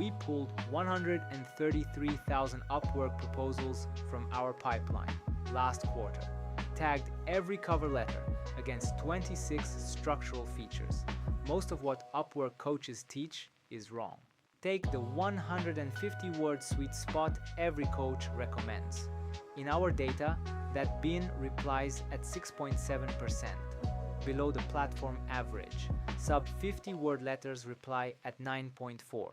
we pulled 133,000 Upwork proposals from our pipeline last quarter, tagged every cover letter against 26 structural features. Most of what Upwork coaches teach is wrong. Take the 150-word sweet spot every coach recommends. In our data, that bin replies at 6.7%, below the platform average. Sub-50-word letters reply at 9.4.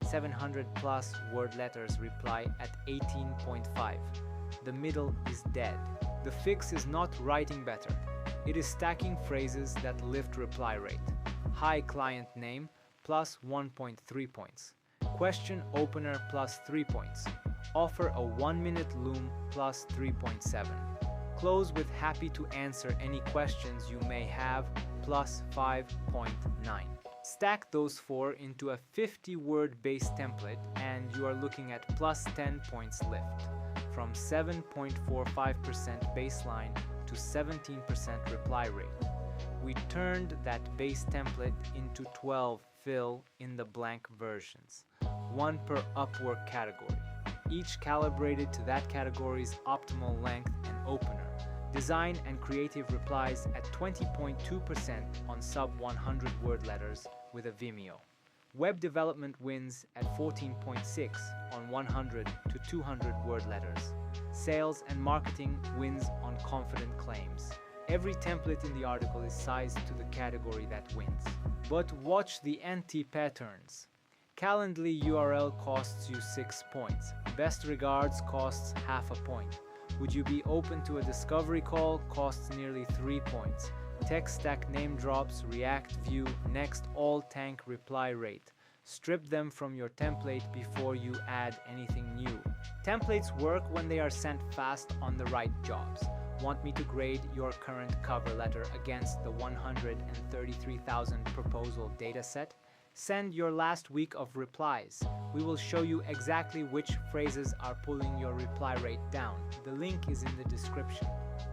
700-plus word letters reply at 18.5. The middle is dead. The fix is not writing better. It is stacking phrases that lift reply rate. Hi client name plus 1.3 points. Question opener plus 3 points. Offer a 1-minute loom plus 3.7. Close with happy to answer any questions you may have plus 5.9. Stack those four into a 50-word base template and you are looking at plus 10 points lift, from 7.45% baseline to 17% reply rate. We turned that base template into 12 fill in the blank versions, one per Upwork category, each calibrated to that category's optimal length and opener. Design and creative replies at 20.2% on sub-100 word letters with a Vimeo. Web development wins at 14.6 on 100 to 200 word letters. Sales and marketing wins on confident claims. Every template in the article is sized to the category that wins. But watch the anti-patterns. Calendly URL costs you 6 points. Best regards costs half a point. Would you be open to a discovery call? Costs nearly 3 points. Tech stack name drops, React View, next all tank reply rate. Strip them from your template before you add anything new. Templates work when they are sent fast on the right jobs. Want me to grade your current cover letter against the 133,000 proposal dataset? Send your last week of replies. We will show you exactly which phrases are pulling your reply rate down. The link is in the description.